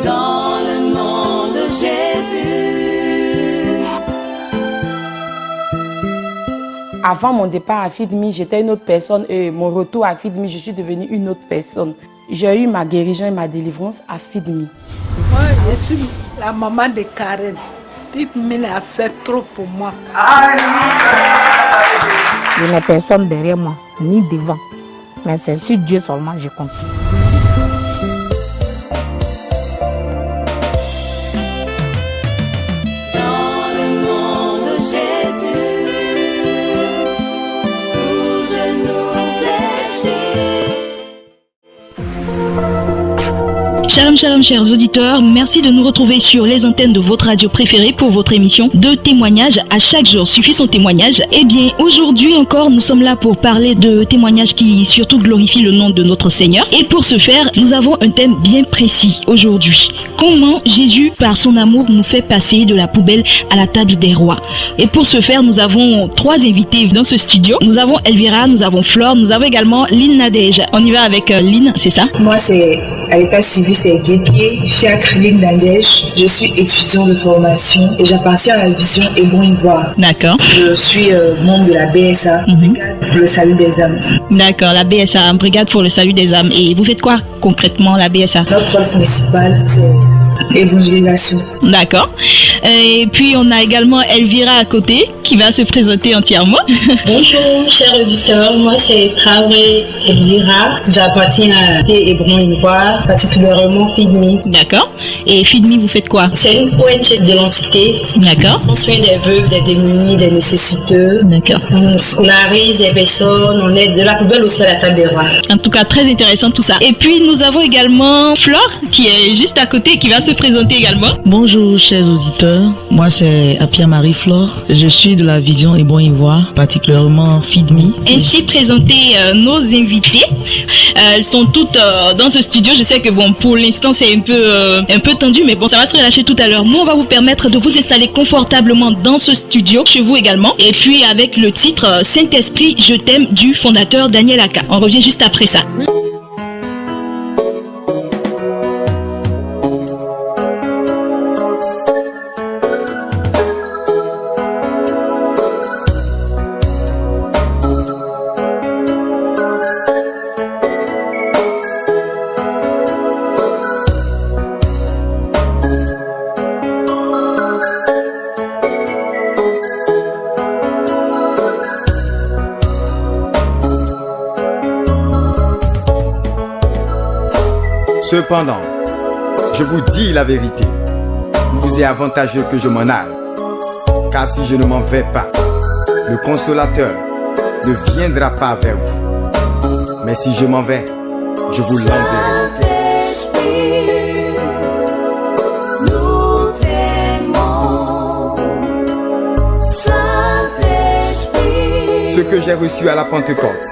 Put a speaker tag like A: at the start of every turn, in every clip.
A: Dans le nom de Jésus.
B: Avant mon départ à FeedMe, j'étais une autre personne et mon retour à FeedMe, je suis devenue une autre personne. J'ai eu ma guérison et ma délivrance à FeedMe.
C: Moi, je suis la maman de Karen. FeedMe a fait trop pour moi.
D: Je n'ai personne derrière moi, ni devant. Mais c'est sur Dieu seulement je compte.
A: Dans le nom de Jésus, tout genou fléchit.
E: Shalom, shalom, chers auditeurs. Merci de nous retrouver sur les antennes de votre radio préférée pour votre émission de témoignages. À chaque jour suffit son témoignage. Eh bien, aujourd'hui encore, nous sommes là pour parler de témoignages qui surtout glorifient le nom de notre Seigneur. Et pour ce faire, nous avons un thème bien précis aujourd'hui. Comment Jésus, par son amour, nous fait passer de la poubelle à la table des rois. Et pour ce faire, nous avons 3 invités dans ce studio. Nous avons Elvira, nous avons Flore, nous avons également Lynn Nadège. On y va avec Lynn, c'est ça?
F: Moi, c'est à l'état civil, c'est Guépier, Fiacre, Lynn Nadège. Je suis étudiant de formation et j'appartiens à la vision Hébron Ivoire.
E: D'accord.
F: Je suis membre de la BSA, Brigade pour le salut des âmes.
E: D'accord, la BSA, Brigade pour le salut des âmes. Et vous faites quoi concrètement, la BSA?
F: Notre rôle principal, c'est l'évangélisation.
E: D'accord. Et puis on a également Elvira à côté qui va se présenter entièrement.
G: Bonjour chers auditeurs, moi c'est Traoré Elvira, j'appartiens à Hébron Ivoire, particulièrement FeedMe.
E: D'accord. Et FeedMe, vous faites quoi?
G: C'est une ONG de l'entité.
E: D'accord.
G: On soigne des veuves, des démunis, des nécessiteux.
E: D'accord.
G: On scolarise des personnes, on aide de la poubelle aussi à la table des rois.
E: En tout cas, très intéressant tout ça. Et puis nous avons également Flore qui est juste à côté qui va se présenter également.
H: Bonjour chers auditeurs, moi c'est Apia Marie Flore, je suis de la vision Hébron Ivoire, particulièrement FeedMe.
E: Ainsi présenter nos invités. Elles sont toutes dans ce studio. Je sais que bon, pour l'instant c'est un peu tendu, mais bon, ça va se relâcher tout à l'heure. Nous, on va vous permettre de vous installer confortablement dans ce studio, chez vous également. Et puis avec le titre Saint-Esprit, je t'aime du fondateur Daniel Aka. On revient juste après ça.
I: Cependant, je vous dis la vérité, il vous est avantageux que je m'en aille, car si je ne m'en vais pas, le consolateur ne viendra pas vers vous. Mais si je m'en vais, je vous l'enverrai.
A: Saint-Esprit, nous t'aimons. Saint-Esprit.
I: Ce que j'ai reçu à la Pentecôte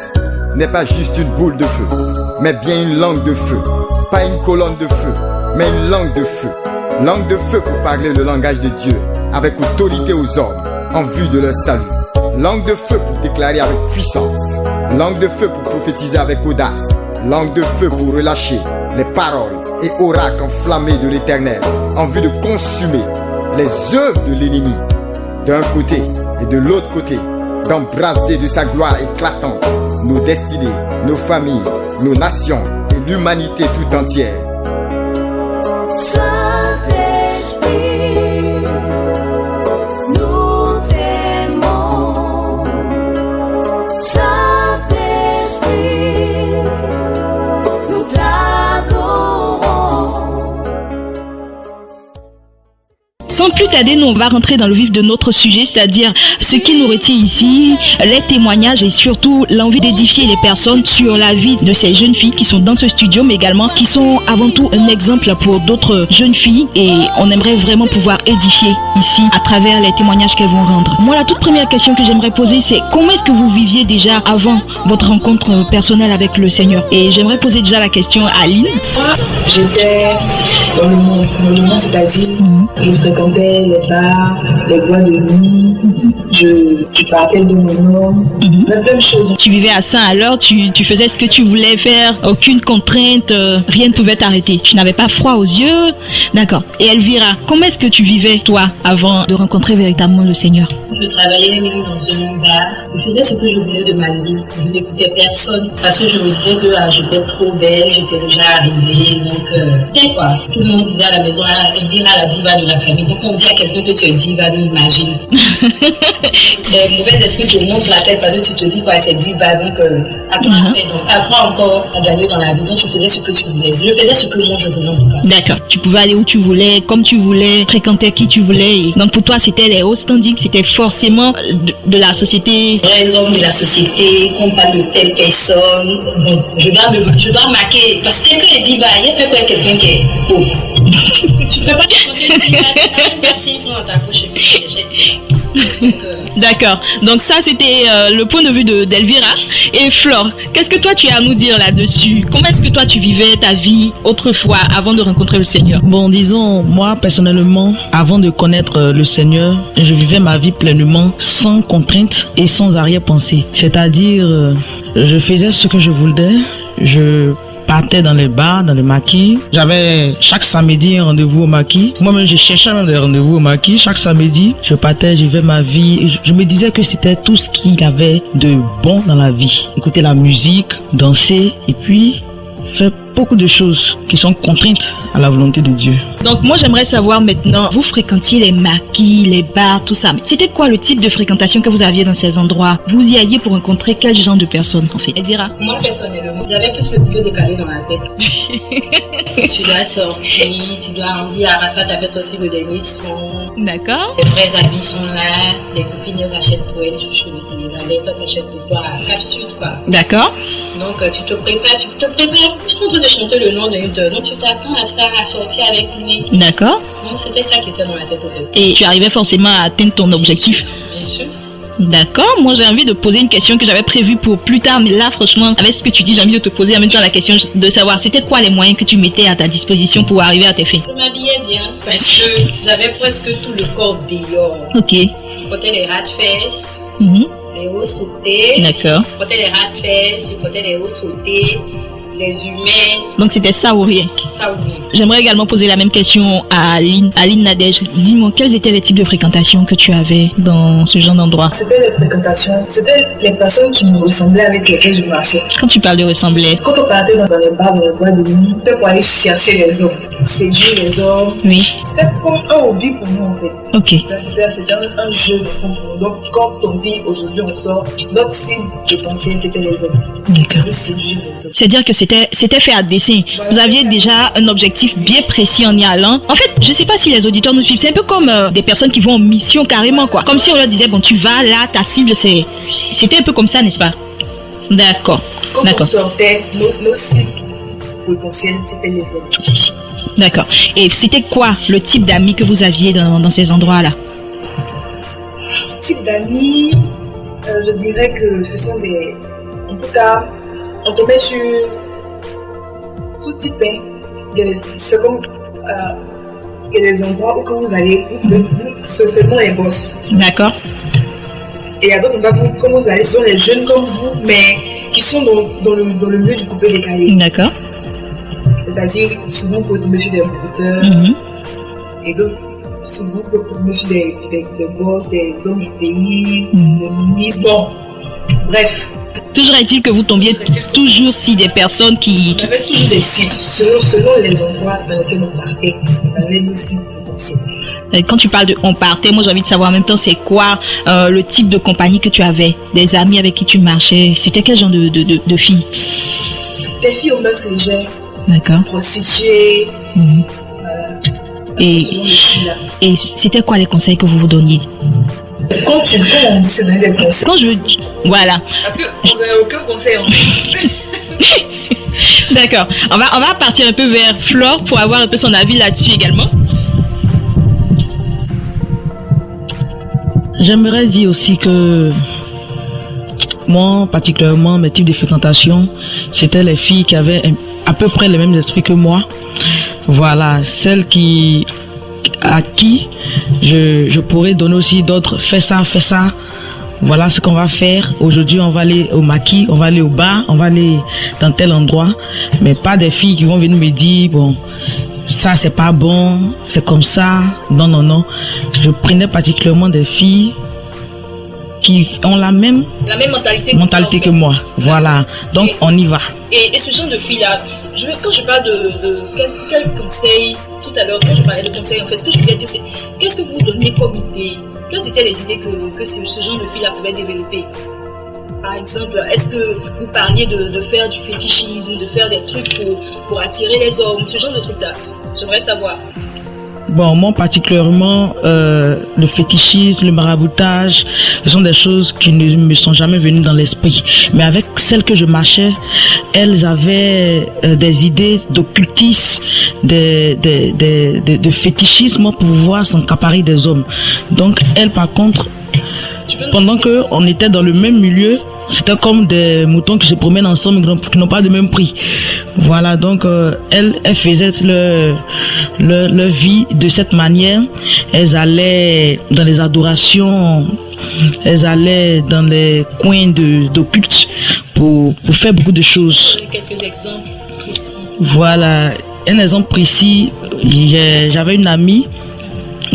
I: n'est pas juste une boule de feu, mais bien une langue de feu. Pas une colonne de feu, mais une langue de feu. Langue de feu pour parler le langage de Dieu avec autorité aux hommes en vue de leur salut. Langue de feu pour déclarer avec puissance. Langue de feu pour prophétiser avec audace. Langue de feu pour relâcher les paroles et oracles enflammés de l'Éternel en vue de consumer les œuvres de l'ennemi. D'un côté et de l'autre côté, d'embraser de sa gloire éclatante nos destinées, nos familles, nos nations, l'humanité tout entière.
A: Saint-Esprit, nous t'aimons. Saint-Esprit, nous t'adorons.
E: Sans plus tarder, nous on va rentrer dans le vif de notre sujet, c'est-à-dire ce qui nous retient ici, les témoignages et surtout l'envie d'édifier les personnes sur la vie de ces jeunes filles qui sont dans ce studio, mais également qui sont avant tout un exemple pour d'autres jeunes filles, et on aimerait vraiment pouvoir édifier ici à travers les témoignages qu'elles vont rendre. Moi, la toute première question que j'aimerais poser, c'est comment est-ce que vous viviez déjà avant votre rencontre personnelle avec le Seigneur? Et j'aimerais poser déjà la question à Lynn.
F: J'étais dans le monde, c'est-à-dire Je fréquentais les bars, les boîtes de nuit. Je partais de mon homme. Plein de choses.
E: Tu vivais à ça alors, tu faisais ce que tu voulais faire, aucune contrainte, rien ne pouvait t'arrêter. Tu n'avais pas froid aux yeux. D'accord. Et Elvira, comment est-ce que tu vivais, toi, avant de rencontrer véritablement le Seigneur?
G: Je travaillais même dans un bar. Je faisais ce que je voulais de ma vie. Je n'écoutais personne parce que je me disais que j'étais trop belle, j'étais déjà arrivée. Donc, tiens quoi, tout le monde disait à la maison, Elvira la diva de la famille. Donc, on dit à quelqu'un que tu es diva, donc imagine. Les mauvais esprits te montent la tête parce que tu te dis quoi, tu es diva. Donc, apprends encore à gagner dans la vie. Donc, je faisais ce que tu voulais. Je faisais ce que moi je voulais en tout cas.
E: D'accord. Tu pouvais aller où tu voulais, comme tu voulais, fréquenter qui tu voulais. Et donc, pour toi, c'était les hauts standings, c'était forcément de la société.
G: Les hommes de la société, qu'on parle de telle personne. Donc, je dois marquer. Parce que quelqu'un est diva, il y a fait quoi quelqu'un qui est pauvre. Tu ne peux pas te demander diva, tu n'as même pas 6 francs dans ta poche et puis tu achètes diva.
E: D'accord. Donc ça, c'était le point de vue d'Elvira. Et Flore, qu'est-ce que toi tu as à nous dire là-dessus? Comment est-ce que toi tu vivais ta vie autrefois avant de rencontrer le Seigneur?
H: Bon, disons, moi personnellement, avant de connaître le Seigneur, je vivais ma vie pleinement, sans contrainte et sans arrière-pensée. C'est-à-dire, je faisais ce que je voulais, je partais dans les bars, dans les maquis. J'avais chaque samedi un rendez-vous au maquis. Moi-même, je cherchais même des rendez-vous au maquis. Chaque samedi, je partais, je vivais ma vie. Et je me disais que c'était tout ce qu'il y avait de bon dans la vie. Écouter la musique, danser et puis faire beaucoup de choses qui sont contraintes à la volonté de Dieu.
E: Donc moi j'aimerais savoir maintenant, vous fréquentiez les maquis, les bars, tout ça. Mais c'était quoi le type de fréquentation que vous aviez dans ces endroits? Vous y alliez pour rencontrer quel genre de personnes en fait? Elvira?
G: Moi personnellement, j'avais plus le couteau décalé dans la tête. Tu dois sortir, tu dois, on dit Arafat a fait sortir le dernier son.
E: D'accord.
G: Les vrais habits sont là, les copines elles achètent pour elles, je suis au Sénégalais, toi t'achètes pour toi à Cap Sud quoi.
E: D'accord.
G: Donc tu te prépares plus en train de chanter le nom d'une auteur. Donc tu t'attends à ça, à sortir avec lui.
E: D'accord.
G: Donc c'était ça qui était dans ma tête en fait.
E: Et tu arrivais forcément à atteindre ton objectif?
G: Bien sûr.
E: D'accord, moi j'ai envie de poser une question que j'avais prévue pour plus tard, mais là franchement, avec ce que tu dis, j'ai envie de te poser en même temps la question de savoir c'était quoi les moyens que tu mettais à ta disposition pour arriver à tes fins?
G: Je m'habillais bien parce que j'avais presque tout le corps dehors.
E: Ok.
G: Je portais les rat-fesses, les hauts sautés.
E: D'accord.
G: Je portais les rat-fesses, je portais les hauts sautés, les humains.
E: Donc c'était ça ou rien?
G: Ça ou rien.
E: J'aimerais également poser la même question à Aline Nadège. Dis-moi, quels étaient les types de fréquentations que tu avais dans ce genre d'endroit?
F: C'était les fréquentations, c'était les personnes qui me ressemblaient avec lesquelles je marchais.
E: Quand tu parles de ressembler?
F: Quand on partait dans les bars, dans les boîtes de nuit, c'était pour aller chercher les hommes, séduire les hommes.
E: Oui.
F: C'était comme un hobby pour moi en fait.
E: Ok.
F: C'était un jeu de fond pour nous. Donc quand on dit aujourd'hui on sort, notre cible potentiel c'était les hommes.
E: D'accord.
F: Séduire les hommes.
E: C'est-à-dire que c'était fait à dessein. Vous aviez déjà un objectif bien précis en y allant. En fait, je sais pas si les auditeurs nous suivent. C'est un peu comme des personnes qui vont en mission carrément quoi. Comme si on leur disait bon tu vas là, ta cible c'était un peu comme ça, n'est-ce pas? D'accord.
F: Quand on sortait, nos cibles potentielles c'était les hommes.
E: D'accord. Et c'était quoi le type d'amis que vous aviez dans ces endroits-là?
F: Type d'amis, je dirais que ce sont des... En tout cas, on tombait sur tout type. C'est comme il y a des endroits où quand vous allez, c'est seulement les boss.
E: D'accord.
F: Et il y a d'autres endroits où quand vous allez, ce sont les jeunes comme vous, mais qui sont dans le milieu du couple décalé.
E: D'accord.
F: C'est-à-dire, souvent, vous pouvez tomber sur des recruteurs. Et donc, souvent, vous pouvez tomber sur des boss, des hommes du pays, des ministres. Bon, bref.
E: Toujours est-il que vous tombiez toujours sur des personnes qui...
F: On avait toujours des cibles. Selon les endroits dans lesquels on partait, on avait nos cibles potentielles.
E: Quand tu parles de on partait, moi j'ai envie de savoir en même temps c'est quoi le type de compagnie que tu avais, des amis avec qui tu marchais, c'était quel genre de filles?
F: Des filles aux mœurs légères.
E: D'accord.
F: Prostituées.
E: Et c'était quoi les conseils que vous vous donniez?
F: Quand on dit c'est donner des conseils.
E: Quand je veux... Voilà.
F: Parce que vous n'avez aucun conseil en fait.
E: D'accord. On va partir un peu vers Flore pour avoir un peu son avis là-dessus également.
H: J'aimerais dire aussi que moi, particulièrement, mes types de fréquentation, c'était les filles qui avaient à peu près les mêmes esprits que moi. Voilà, celles qui à qui je pourrais donner aussi d'autres, fais ça, voilà ce qu'on va faire. Aujourd'hui, on va aller au maquis, on va aller au bar, on va aller dans tel endroit. Mais pas des filles qui vont venir me dire, bon, ça c'est pas bon, c'est comme ça. Non. Je prenais particulièrement des filles qui ont la même mentalité que moi. Voilà. Donc, on y va.
F: Et ce genre de filles-là, quand je parle de quel conseil, tout à l'heure, quand je parlais de conseils, en fait, ce que je voulais dire, c'est qu'est-ce que vous donniez comme idée? Quelles étaient les idées que ce genre de filles-là pouvaient développer? Par exemple, est-ce que vous parliez de faire du fétichisme, de faire des trucs pour attirer les hommes, ce genre de trucs-là? J'aimerais savoir.
H: Bon, moi particulièrement, le fétichisme, le maraboutage, ce sont des choses qui ne me sont jamais venues dans l'esprit. Mais avec celles que je marchais, elles avaient des idées d'occultisme, de fétichisme pour pouvoir s'accaparer des hommes. Donc elles, par contre, pendant qu'on était dans le même milieu, c'était comme des moutons qui se promènent ensemble, qui n'ont pas de même prix. Voilà, donc elles faisaient leur vie de cette manière. Elles allaient dans les adorations, elles allaient dans les coins d'occulte pour faire beaucoup de choses.
F: Quelques exemples précis.
H: Voilà, un exemple précis, j'avais une amie,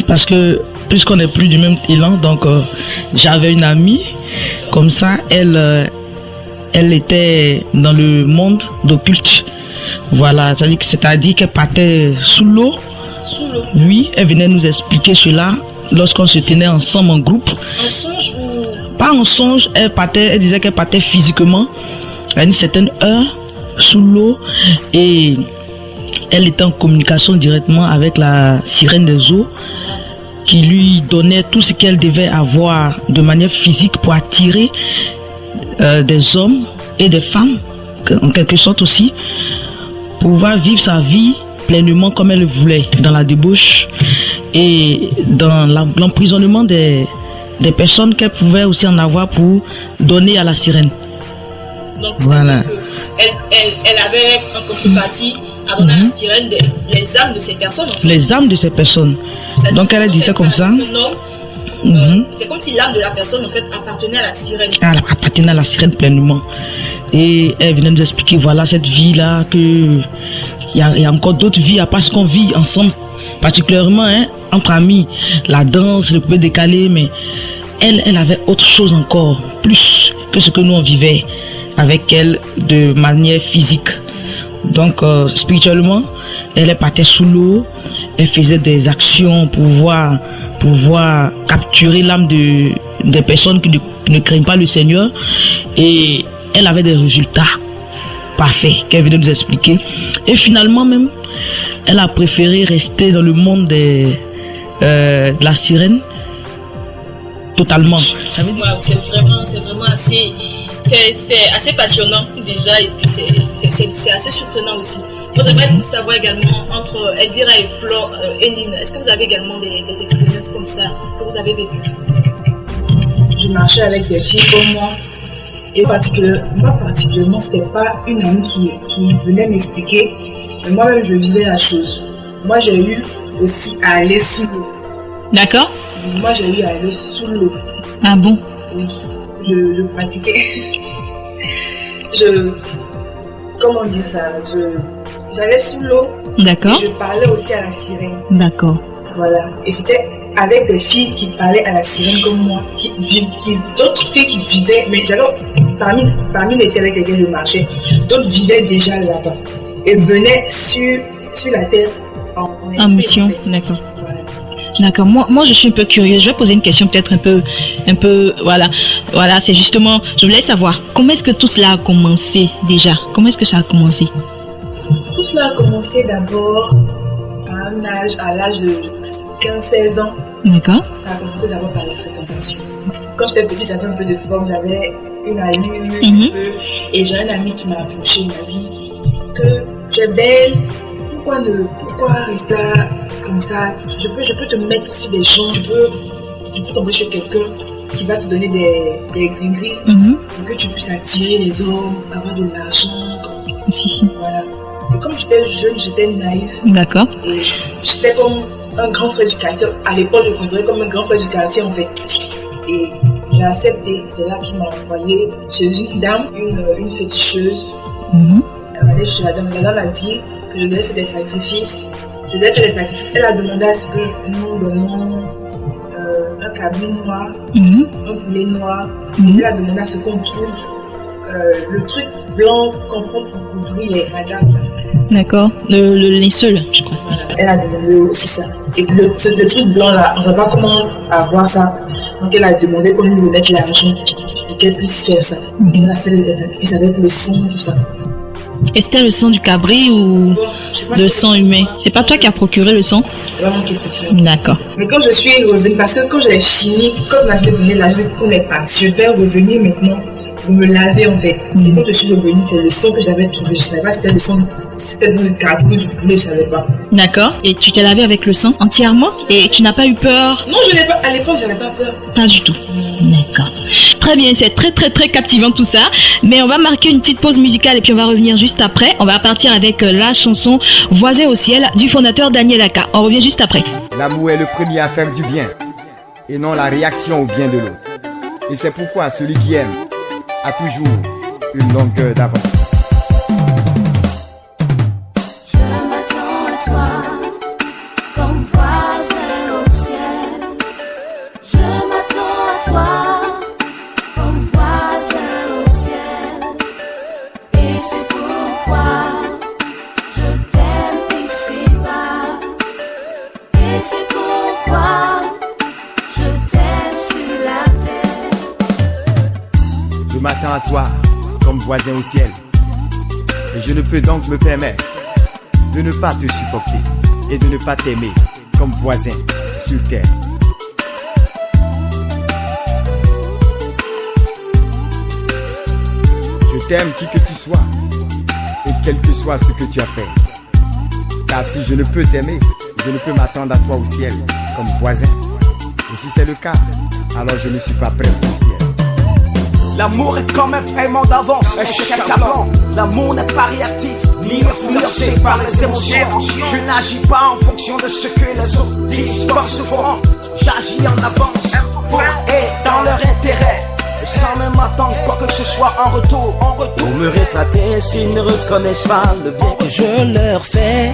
H: parce que puisqu'on n'est plus du même élan, donc j'avais une amie. Comme ça, elle était dans le monde d'occulte. Voilà, c'est-à-dire qu'elle partait sous l'eau.
F: Sous l'eau?
H: Oui, elle venait nous expliquer cela lorsqu'on se tenait ensemble en groupe.
F: En songe ou?
H: Pas en songe, elle disait qu'elle partait physiquement à une certaine heure sous l'eau et elle était en communication directement avec la sirène des eaux, qui lui donnait tout ce qu'elle devait avoir de manière physique pour attirer des hommes et des femmes, en quelque sorte aussi, pour pouvoir vivre sa vie pleinement comme elle le voulait, dans la débauche et dans l'emprisonnement des personnes qu'elle pouvait aussi en avoir pour donner à la sirène.
F: Donc, voilà. Elle avait en contrepartie à donner à la sirène les âmes de ces personnes. En fait.
H: Les âmes de ces personnes. Donc elle disait comme ça.
F: C'est comme si l'âme de la personne en fait appartenait à la sirène.
H: Elle appartenait à la sirène pleinement. Et elle venait nous expliquer, voilà, cette vie-là, qu'il y a encore d'autres vies à part ce qu'on vit ensemble. Particulièrement entre amis, la danse, le peu décalé, mais elle avait autre chose encore, plus que ce que nous on vivait avec elle de manière physique. Donc spirituellement, elle partait sous l'eau, elle faisait des actions pour pouvoir capturer l'âme des personnes qui ne craignent pas le Seigneur, et elle avait des résultats parfaits qu'elle venait nous expliquer. Et finalement même, elle a préféré rester dans le monde de la sirène totalement. Ça veut dire...
F: wow, c'est vraiment assez... C'est assez passionnant déjà, et puis c'est assez surprenant aussi. Moi, j'aimerais savoir également, entre Elvira et Flore, Eline, est-ce que vous avez également des expériences comme ça que vous avez vécues?
J: Je marchais avec des filles comme moi, et particulièrement, c'était pas une amie qui venait m'expliquer, mais moi-même je vivais la chose. Moi, j'ai eu aussi à aller sous l'eau.
E: D'accord.
J: Moi, j'ai eu à aller sous l'eau.
E: Ah bon?
J: Oui. Je pratiquais. Comment dire ça? J'allais sous l'eau.
E: D'accord.
J: Je parlais aussi à la sirène.
E: D'accord.
J: Voilà. Et c'était avec des filles qui parlaient à la sirène comme moi, d'autres filles qui vivaient, mais j'avais parmi les filles avec lesquelles je marchais, d'autres vivaient déjà là-bas et venaient sur la terre en
E: mission. En fait. D'accord. D'accord. Moi, je suis un peu curieuse. Je vais poser une question peut-être un peu, voilà. C'est justement, je voulais savoir comment est-ce que tout cela a commencé déjà. Comment est-ce que ça a commencé?
J: Tout cela a commencé d'abord à l'âge de 15-16 ans.
E: D'accord.
J: Ça a commencé d'abord par les fréquentations. Quand j'étais petite, j'avais un peu de forme, j'avais une allure, et j'ai un ami qui m'a approché, il m'a dit que tu es belle. Pourquoi rester là? Comme ça, je peux te mettre sur des gens, tu peux tomber chez quelqu'un qui va te donner des gris-gris pour que tu puisses attirer les hommes, avoir de l'argent.
E: Si.
J: Voilà. Et comme j'étais jeune, j'étais naïve.
E: D'accord.
J: Et j'étais comme
F: un grand frère du quartier. À l'époque, je le considérais comme un grand frère du quartier en fait. Et j'ai accepté. C'est là qu'il m'a envoyé chez une dame, une féticheuse. Elle m'a allée chez la dame. La dame a dit que je devais faire des sacrifices. Elle a demandé à ce que nous donnions un cabri noir, un poulet noir. Elle a demandé à ce qu'on trouve le truc blanc qu'on prend pour couvrir les cadavres.
E: D'accord, le linceul, je crois.
F: Elle a demandé aussi ça. Et le truc blanc là, on ne sait pas comment avoir ça. Donc elle a demandé qu'on lui remette l'argent et qu'elle puisse faire ça. Et elle a fait des sacrifices avec le sang, tout ça.
E: Et c'était le sang du cabri ou le sang humain? C'est pas toi qui as procuré le sang?
F: C'est pas moi qui ai procuré.
E: D'accord.
F: Mais quand je suis revenue, parce que quand j'ai fini, comme on m'avait donné l'argent qu'on est parti, je vais revenir maintenant pour me laver en fait. Et quand je suis revenue, c'est le sang que j'avais trouvé. Je ne savais pas si c'était le sang, c'était du cabri ou du poulet, je ne savais pas.
E: D'accord. Et tu t'es lavé avec le sang entièrement? Et tu n'as pas eu peur?
F: Non, je n'ai pas. À l'époque, je n'avais pas peur.
E: Pas du tout. D'accord. Très bien, c'est très très très captivant tout ça. Mais on va marquer une petite pause musicale et puis on va revenir juste après. On va partir avec la chanson Voisin au ciel du fondateur Daniel Aka. On revient juste après.
I: L'amour est le premier à faire du bien et non la réaction au bien de l'autre. Et c'est pourquoi celui qui aime a toujours une longueur d'avance. Je m'attends à toi comme voisin au ciel. Et je ne peux donc me permettre de ne pas te supporter et de ne pas t'aimer comme voisin sur terre. Je t'aime qui que tu sois et quel que soit ce que tu as fait. Car si je ne peux t'aimer, je ne peux m'attendre à toi au ciel comme voisin. Et si c'est le cas, alors je ne suis pas prêt pour le ciel.
K: L'amour est comme un paiement d'avance, un chèque à blanc. L'amour n'est pas réactif, ni influencé par les émotions. Je n'agis pas en fonction de ce que les autres disent, pas souvent. J'agis en avance, pour et dans leur intérêt. Et sans même attendre quoi que ce soit en retour. Pour me rétrater s'ils ne reconnaissent pas le bien que je leur fais.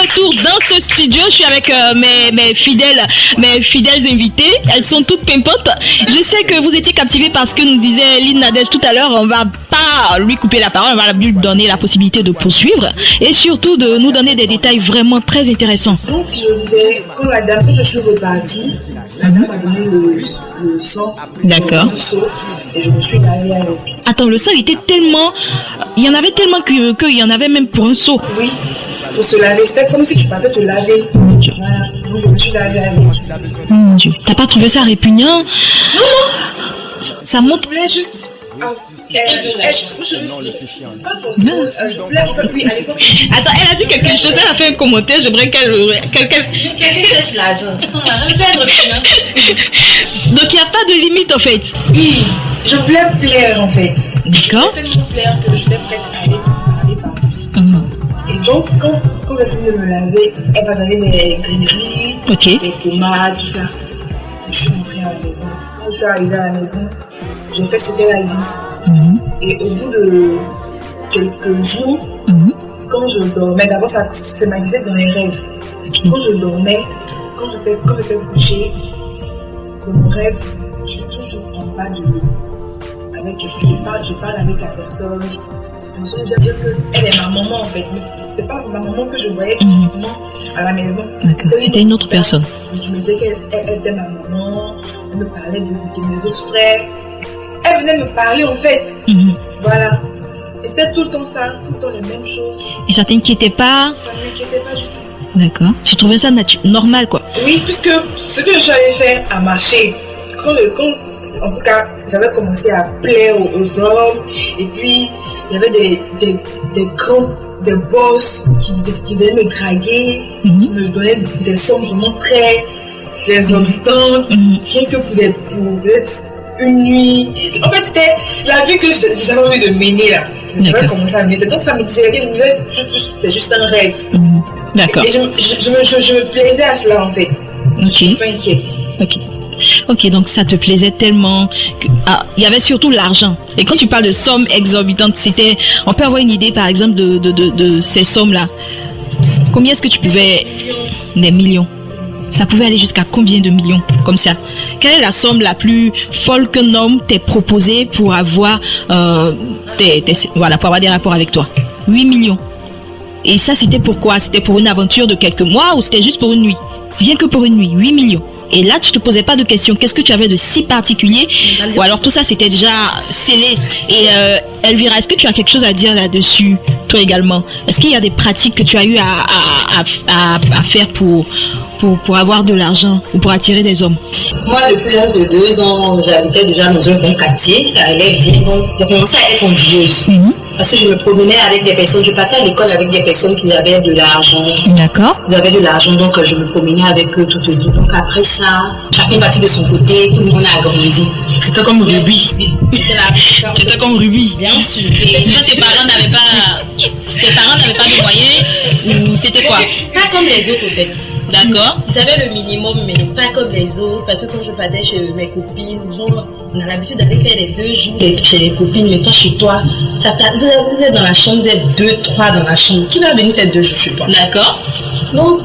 E: Retour dans ce studio, je suis avec mes fidèles invités. Elles sont toutes pimpantes. Je sais que vous étiez captivés par ce que nous disait Lynn Nadège tout à l'heure. On va pas lui couper la parole, on va lui donner la possibilité de poursuivre et surtout de nous donner des détails vraiment très intéressants.
F: Donc je disais, quand je suis repartie, la dame m'a donné le sang.
E: D'accord.
F: Le seau, et je me suis lavée avec.
E: Attends, le sang était tellement... Il y en avait tellement qu'il y en avait même pour un seau.
F: Oui. Pour se laver, c'était comme si tu partais te laver. Voilà, donc je me suis lavée avec.
E: Mon Dieu, t'as pas trouvé ça répugnant? Non. Ça montre.
F: Je voulais juste. Pas forcément. Je voulais en fait, oui, à l'époque.
E: Attends, elle a dit quelque chose, elle a fait un commentaire, j'aimerais quelqu'un
G: cherche l'argent.
E: Donc il n'y a pas de limite en fait.
F: Oui, je voulais plaire en fait.
E: D'accord.
F: Je voulais tellement plaire que j'étais prête à aller partir. Et donc, quand je finis de me laver, elle m'a donné des grilleries, des tomates, tout ça. Je suis rentrée à la maison. Quand je suis arrivée à la maison, j'ai fait ce qu'elle a dit. Et au bout de quelques jours, quand je dormais, d'abord ça s'est manifesté dans les rêves. Quand je dormais, quand j'étais couchée, dans mon rêve, je suis toujours en bas de l'eau. Avec quelqu'un, je parle avec la personne. Je me souviens dire qu'elle est ma maman en fait, mais c'était pas ma maman que je voyais physiquement à la maison.
E: C'était une autre personne.
F: Je me disais qu'elle était ma maman, elle me parlait de mes autres frères. Elle venait me parler en fait. Voilà. Et c'était tout le temps ça, tout le temps les mêmes choses.
E: Et ça t'inquiétait pas?
F: Ça ne m'inquiétait pas du tout.
E: D'accord. Tu trouvais ça normal quoi?
F: Oui, puisque ce que je suis allée faire a marché. En tout cas, j'avais commencé à plaire aux hommes et puis il y avait des boss qui venaient me draguer, qui me donnaient des sommes vraiment très exorbitantes, rien que pour une nuit. En fait, c'était la vie que j'avais envie de mener là. J'avais commencé à mener. Donc ça me disait, c'est juste un rêve.
E: D'accord.
F: Et je me plaisais à cela en fait. Je suis pas inquiète.
E: Ok, donc ça te plaisait tellement que il y avait surtout l'argent. Et quand tu parles de sommes exorbitantes, on peut avoir une idée par exemple de ces sommes-là. Combien est-ce que tu pouvais... Des millions. Ça pouvait aller jusqu'à combien de millions comme ça? Quelle est la somme la plus folle qu'un homme t'ait proposée pour avoir pour avoir des rapports avec toi? 8 millions. Et ça, c'était pourquoi? C'était pour une aventure de quelques mois ou c'était juste pour une nuit? Rien que pour une nuit, 8 millions. Et là, tu te posais pas de questions. Qu'est-ce que tu avais de si particulier? Ou alors tout ça, c'était déjà scellé. Et Elvira, est-ce que tu as quelque chose à dire là-dessus, toi également? Est-ce qu'il y a des pratiques que tu as eu à faire pour avoir de l'argent ou pour attirer des hommes?
G: Moi, depuis l'âge de 2 ans, j'habitais déjà dans un bon quartier. Ça allait bien. Donc, j'ai commencé à être envieuse. Parce que je me promenais avec des personnes, je partais à l'école avec des personnes qui avaient de l'argent.
E: D'accord.
G: Ils avaient de l'argent, donc je me promenais avec eux tout le temps. Donc après ça, chacun partit de son côté, tout le monde a grandi.
H: C'était comme Ruby. C'était comme Ruby.
E: Bien sûr. Et toi, tes parents n'avaient pas de moyens ou c'était quoi?
L: Pas comme les autres, au fait.
E: D'accord.
L: Ils avaient le minimum, mais pas comme les autres. Parce que quand je partais chez mes copines, on a l'habitude d'aller faire les 2 jours
G: chez les copines, mais toi, chez toi, vous êtes dans la chambre, vous êtes 2, 3 dans la chambre. Qui va venir faire 2 jours chez toi?
E: D'accord.
G: Donc,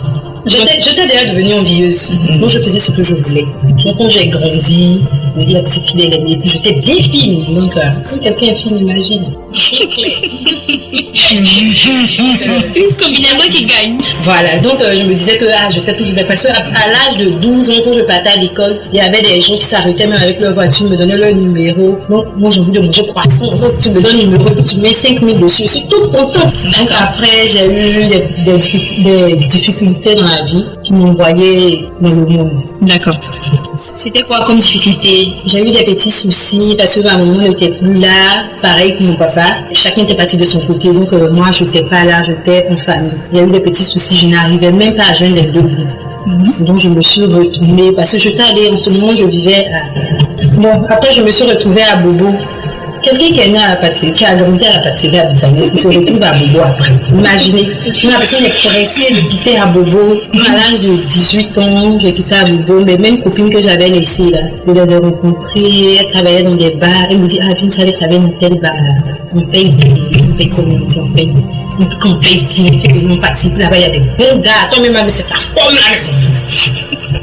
G: j'étais déjà devenue envieuse. Donc, je faisais ce que je voulais. Donc, quand j'ai grandi, je me dis, la petite fille, elle aimait. J'étais bien fine. Donc, quand quelqu'un est fine, imagine.
E: Une combinaison qui gagne.
G: Voilà, donc je me disais que j'étais toujours belle. Parce qu'à l'âge de 12 ans, quand je partais à l'école, il y avait des gens qui s'arrêtaient même avec leur voiture, me donnaient leur numéro. Donc, moi, j'ai envie de manger croissant. Donc, tu me donnes le numéro, puis tu mets 5 000 dessus. Je suis toute contente. Donc, après, j'ai eu des difficultés dans la vie qui m'envoyaient dans le monde.
E: D'accord. C'était quoi comme difficulté?
G: J'ai eu des petits soucis parce que ma maman n'était plus là, pareil que mon papa. Chacun était parti de son côté, donc moi je n'étais pas là, j'étais en famille. Il y a eu des petits soucis, je n'arrivais même pas à joindre les 2 bouts. Donc je me suis retournée parce que j'étais allée, en ce moment je vivais à... Bon, après je me suis retrouvée à Bobo. Quelqu'un qui est né à la pâtisserie, qui a grandi à la pâtisserie à Boutamès, qui se retrouve à Bobo après. Imaginez, une personne est pressée de quitter à Bobo. À l'âge de 18 ans, j'ai quitté à Bobo. Mes mêmes copines que j'avais laissées là, je les ai rencontrées, elles travaillaient dans des bars. Elles me disent, viens, ça travailler dans tel bar là. On paye bien, on paye combien, on paye bien. On paye bien, on participe là-bas, il y a des bons gars. Toi-même, mais c'est ta forme là.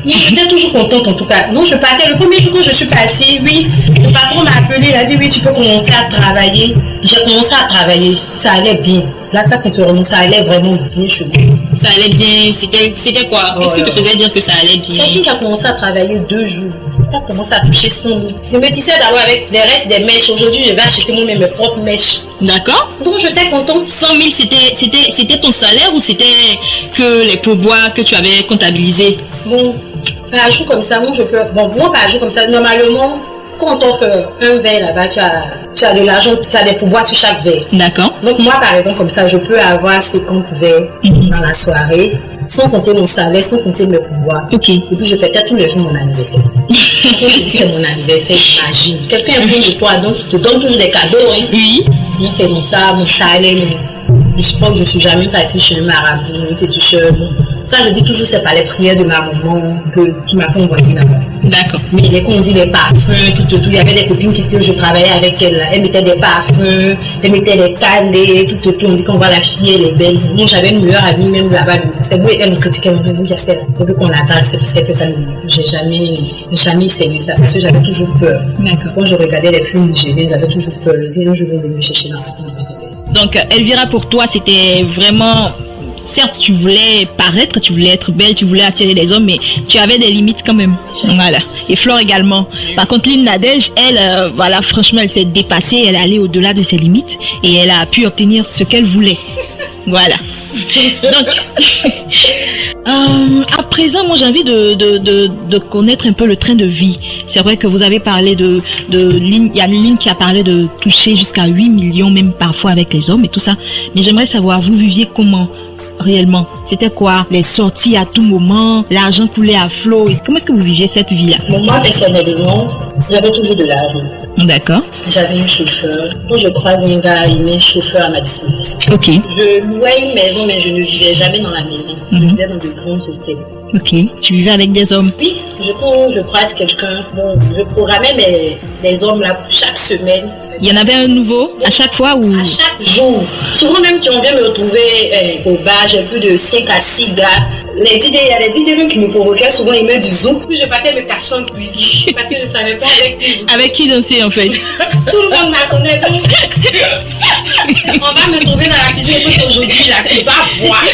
G: J'étais toujours contente en tout cas. Non, je partais. Le premier jour quand je suis partie, oui, le patron m'a appelé, il a dit oui, tu peux commencer à travailler. J'ai commencé à travailler, ça allait bien. Là, ça sincèrement, ça allait vraiment bien chez moi.
E: Ça allait bien, c'était quoi? Qu'est-ce qui te faisait dire que ça allait bien?
G: Quelqu'un qui a commencé à travailler 2 jours, il a commencé à toucher 100 000. Je me disais d'abord avec les restes des mèches. Aujourd'hui, je vais acheter moi-même mes propres mèches.
E: D'accord.
G: Donc, j'étais contente.
E: 100 000, c'était ton salaire ou c'était que les pourboires que tu avais comptabilisés?
G: Bon, par jour comme ça, moi je peux. Bon, moi par jour comme ça, normalement, quand on fait un verre là-bas, tu as de l'argent, tu as des pourboires sur chaque verre.
E: D'accord.
G: Donc, moi par exemple, comme ça, je peux avoir 50 verres dans la soirée, sans compter mon salaire, sans compter mes pourboires.
E: Ok.
G: Et puis, je fêtais tous les jours mon anniversaire. Quand je dis c'est mon anniversaire, imagine. Quelqu'un est venu de toi, donc il te donne toujours des cadeaux. Hein.
E: Oui.
G: Moi, c'est mon ça, mon salaire. Je crois que je suis jamais partie chez un marabout, une petite soeur. Ça, je dis toujours, c'est pas les prières de ma maman qui m'a fait envoyer là-bas.
E: D'accord.
G: Mais dès qu'on dit les parfums, tout, il y avait des copines que je travaillais avec elles. Elles mettaient des parfums, elles mettaient des calés, tout. On dit qu'on voit la fille, elle est belle. Moi, j'avais une meilleure amie même là-bas. C'est beau, elle me critiquait, elle me disait, c'est depuis qu'on l'attend, c'est pour ça que ça j'ai jamais essayé ça. Parce que j'avais toujours peur.
E: D'accord.
G: Quand je regardais les films nigériens, j'avais toujours peur. Je disais, non, je vais venir chercher l'appartement.
E: Donc, Elvira, pour toi, c'était vraiment... Certes, tu voulais paraître, tu voulais être belle, tu voulais attirer des hommes, mais tu avais des limites quand même. Voilà. Et Flore également. Par contre, Lynn Nadège, elle, voilà, franchement, elle s'est dépassée, elle est allée au-delà de ses limites et elle a pu obtenir ce qu'elle voulait. Voilà. Donc, à présent, moi, j'ai envie de connaître un peu le train de vie. C'est vrai que vous avez parlé de Lynn, il y a Lynn qui a parlé de toucher jusqu'à 8 millions, même parfois avec les hommes et tout ça. Mais j'aimerais savoir, vous viviez comment? réellement? C'était quoi? Les sorties à tout moment, l'argent coulait à flot. Comment est-ce que vous viviez cette vie-là?
L: Moi, personnellement, j'avais toujours de l'argent.
E: D'accord.
L: J'avais un chauffeur. Quand je croise un gars, il met un chauffeur à ma disposition.
E: Ok.
L: Je louais une maison, mais je ne vivais jamais dans la maison. Je vivais dans de grands hôtels.
E: Ok. Tu vivais avec des hommes?
L: Oui. Quand je croise quelqu'un, bon, je programmais les hommes là pour chaque semaine.
E: Il y en avait un nouveau à chaque fois ou?
L: À chaque jour. Souvent même, on vient me retrouver au bar, j'ai plus de 5 à 6 gars. Les DJ, il y a des DJ même qui me provoquaient, souvent ils mettent du zouk. Puis je partais me cacher en cuisine parce que je ne savais pas avec qui zouk.
E: Avec qui danser en fait?
L: Tout le monde m'a connaît donc. On va me trouver dans la cuisine et puis aujourd'hui là, tu vas voir.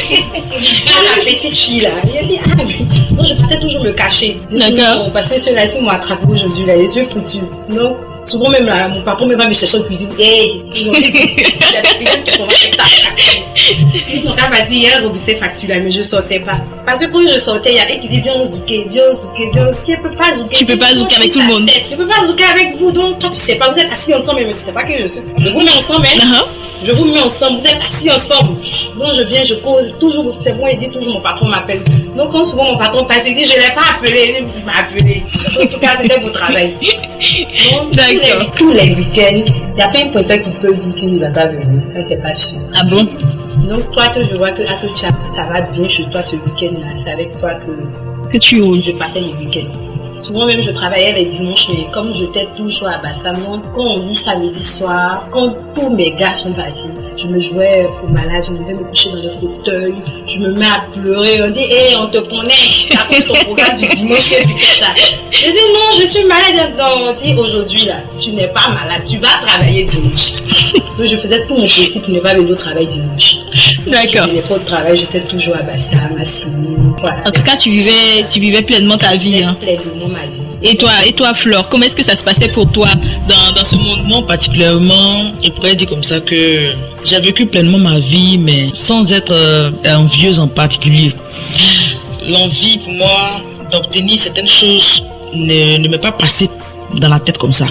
L: La petite fille là. Elle dit, ah oui. Donc je partais toujours me cacher.
E: D'accord.
L: Parce que ceux-là, s'ils m'ont attrapé aujourd'hui là, les yeux foutus. Donc, souvent même là, mon patron me va me chercher en cuisine. Hey, il y a des clients qui sont là, puis mon gars m'a dit hier, Robusset facture là, mais je sortais pas. Parce que quand je sortais, il y a un qui dit viens zouker, viens zouker, viens zouker. Je peux pas zouker.
E: Tu peux pas zouker avec tout le monde.
L: Je peux pas zouker avec vous, donc toi tu sais pas, vous êtes assis ensemble, mais tu sais pas que je suis. Je vous mets ensemble, hein. Je vous mets ensemble, vous êtes assis ensemble. Donc je viens, je cause, toujours, c'est bon, il dit toujours mon patron m'appelle. Donc quand souvent mon patron passe, il dit je l'ai pas appelé, il m'a appelé. En tout cas, c'était pour travail. D'accord. Tous les week-ends, il n'y a pas un pointeur qui peut dire qu'il nous a pas venu. Ça, c'est pas sûr.
E: Ah bon?
L: Donc toi que je vois que ça va bien chez toi ce week-end-là, c'est avec toi que
E: tu
L: je passais mes week-ends. Souvent même je travaillais les dimanches, mais comme j'étais toujours à Bassamon, quand on dit samedi soir, quand tous mes gars sont partis, je me jouais au malade, je me vais me coucher dans le fauteuil, je me mets à pleurer, on dit hey, on te connaît, ça compte ton programme du dimanche, qu'est-ce que tu fais ça? Je dis non, je suis malade. Non, on dit aujourd'hui là, tu n'es pas malade, tu vas travailler dimanche. Donc je faisais tout mon possible pour ne pas venir au travail dimanche.
E: D'accord.
L: Je n'avais pas de travail, j'étais toujours à Bassam, à Simi. Voilà.
E: En tout cas, tu vivais pleinement ta vie. Hein.
L: Pleinement ma vie.
E: Et toi, Flore, comment est-ce que ça se passait pour toi dans ce monde?
H: Moi, particulièrement, je pourrais dire comme ça que j'ai vécu pleinement ma vie, mais sans être envieuse en particulier. L'envie pour moi d'obtenir certaines choses ne m'est pas passée dans la tête comme ça.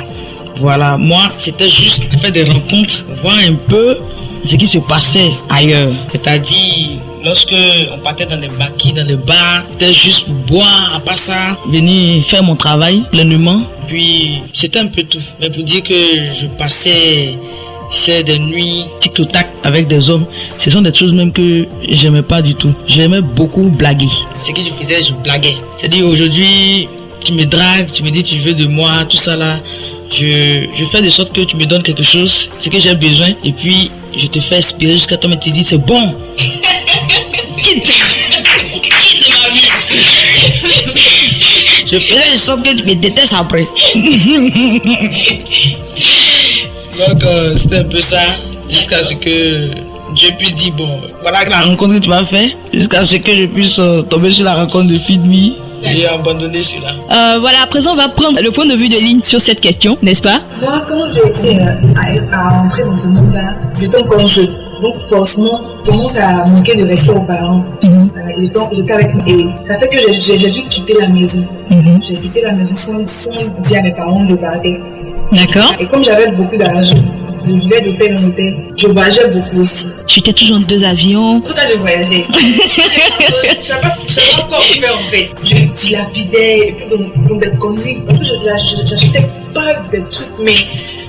H: Voilà, moi, c'était juste faire des rencontres, voir un peu ce qui se passait ailleurs. C'est-à-dire, lorsque on partait dans les baquets, dans les bars, c'était juste pour boire, à part ça, venir faire mon travail pleinement. Puis, c'était un peu tout. Mais pour dire que je passais des nuits tic-tac avec des hommes, ce sont des choses même que j'aimais pas du tout. J'aimais beaucoup blaguer. Ce que je faisais, je blaguais. C'est-à-dire, aujourd'hui, tu me dragues, tu me dis tu veux de moi, tout ça là. Je fais de sorte que tu me donnes quelque chose, ce que j'ai besoin, et puis je te fais espérer jusqu'à toi, mais tu dis c'est bon. Quitte ma vie. Je faisais de sorte que tu me détestes après. Donc c'était un peu ça, jusqu'à ce que je puisse dire bon, voilà la rencontre que tu m'as fait, jusqu'à ce que je puisse tomber sur la rencontre de Feed Me. Et abandonner cela.
E: Voilà, à présent on va prendre le point de vue de Lynn sur cette question, n'est-ce pas?
F: Moi, quand j'ai été à entrer dans ce monde-là, j'étais encore jeune. Donc forcément, je commence à manquer de respect aux parents. J'étais avec et ça fait que j'ai dû quitter la maison. J'ai quitté la maison sans dire à mes parents que je partais.
E: D'accord.
F: Et comme j'avais beaucoup d'argent, je vivais d'hôtel en hôtel. Je voyageais beaucoup aussi.
E: Tu étais toujours en 2 avions.
F: En tout cas, je voyageais. Je savais pas encore faire en fait. Je dilapidais et puis dans des conneries. Parce que j'achetais pas des trucs, mais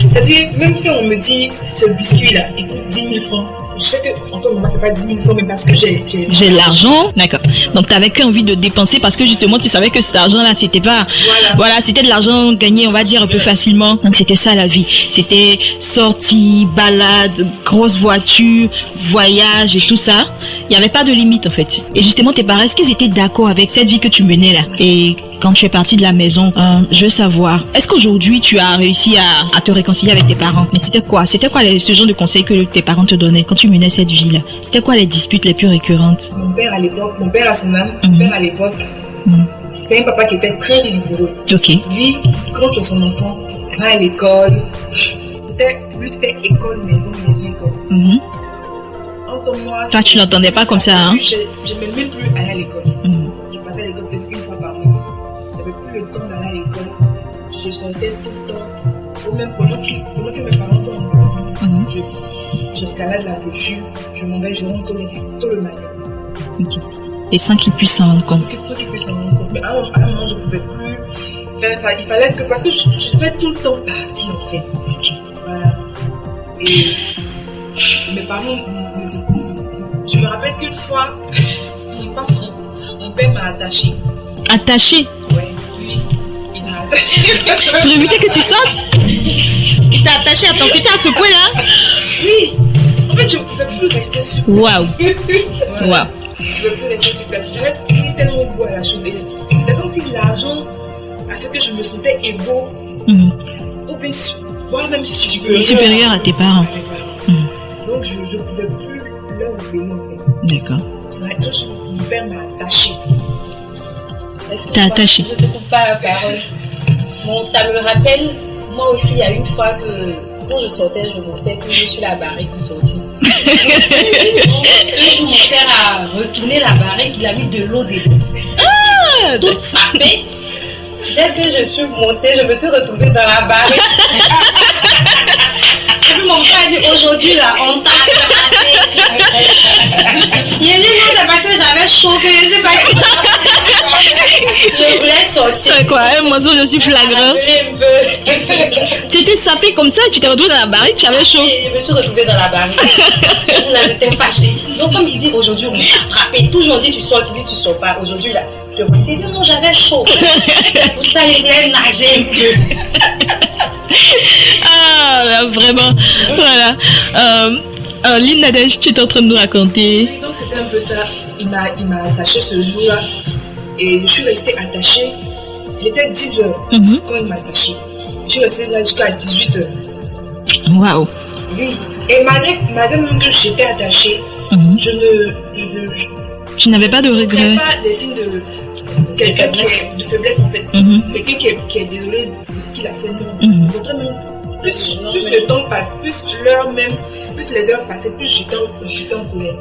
F: c'est-à-dire, même si on me dit ce biscuit-là, il coûte 10 000 francs. Je sais qu'en tant que moi, c'est pas 10 000 francs, mais parce que j'ai
E: l'argent. D'accord. Donc, tu avais qu'envie de dépenser parce que justement, tu savais que cet argent-là, c'était pas. Voilà, c'était de l'argent gagné, on va dire, un peu facilement. Donc, c'était ça la vie. C'était sortie, balade, grosse voiture, voyage et tout ça. Il n'y avait pas de limite, en fait. Et justement, tes parents, est-ce qu'ils étaient d'accord avec cette vie que tu menais là? Et quand tu es partie de la maison, je veux savoir, est-ce qu'aujourd'hui, tu as réussi à te réconcilier avec tes parents? Mais c'était quoi ce genre de conseils que tes parents te donnaient quand tu menais cette vie-là? C'était quoi les disputes les plus récurrentes?
F: Mon père à son âme, mon père à l'époque, c'est un papa qui était très rigoureux.
E: Ok.
F: Lui, quand tu es son enfant, va à l'école, c'était école, maison, école. Moi,
E: toi, tu n'entendais pas comme ça, hein?
F: Je n'aimais plus aller à l'école. Je partais à l'école peut-être une fois par mois. Je n'avais plus le temps d'aller à l'école. Je sortais tout le temps. Même pendant que mes parents sont en cours, j'escalade la clôture, je m'en vais, je rentre tôt le matin.
E: Ok. Et sans qu'ils puissent s'en rendre compte.
F: Sans qu'ils puissent s'en rendre compte. Mais à un moment, je ne pouvais plus faire ça. Il fallait que... Parce que je devais tout le temps partir, en fait.
E: Okay.
F: Voilà. Et mes parents... Je me rappelle qu'une fois, mon père m'a attaché.
E: Attaché?
F: Ouais, lui, il m'a attaché.
E: Pour éviter que tu sautes? Il t'a attaché, attends, c'était à ce point-là?
F: Oui. En fait, je ne pouvais plus rester sur place.
E: Waouh. Waouh.
F: Je ne pouvais plus rester sur place. J'avais pris tellement goût à la chose. C'est comme si l'argent a fait que je me sentais égaux. Ou bien, voire même
E: supérieur à tes parents.
F: Donc, je ne pouvais plus leur obéir, en fait.
E: D'accord.
F: Ouais, un jour, mon père m'a attaché.
E: T'as attaché.
L: Je ne te coupe pas la parole. Bon, ça me rappelle, moi aussi, il y a une fois que quand je sortais, je montais toujours sur la barrique pour sortir. Donc, mon père a retourné la barrique, il a mis de l'eau dedans. Ah, toute sapée. Dès que je suis montée, je me suis retrouvée dans la barrique. Et puis mon père a dit, aujourd'hui là, on t'a attrapé. Il a dit, non, c'est parce que j'avais chaud que je suis partie. Je voulais sortir.
E: C'est quoi, un mensonge aussi flagrant? Tu étais sapée comme ça, tu t'es retrouvée dans la barrique, tu avais chaud.
L: Je me suis retrouvée dans la barrique. Ce jour-là, j'étais fâchée. Donc, comme il dit, aujourd'hui, on t'a attrapé. Toujours on dit, tu sors, tu dis, tu sors pas. Aujourd'hui, là, je me suis dit, non, j'avais chaud. C'est pour ça qu'il voulait nager un peu.
E: Ah, là, vraiment. Voilà. Lynn Nadège, tu es en train de nous raconter.
F: Oui, donc c'était un peu ça. Il m'a attaché ce jour-là. Et je suis restée attachée. Il était 10h quand il m'a attachée. Je suis restée là jusqu'à 18h.
E: Waouh.
F: Oui. Et malgré même que j'étais attachée,
E: tu n'avais pas de regret.
F: Pas des signes de faiblesse en fait. Quelqu'un qui est désolé de ce qu'il a fait. Plus le temps passe, plus les heures passaient, plus j'étais en colère.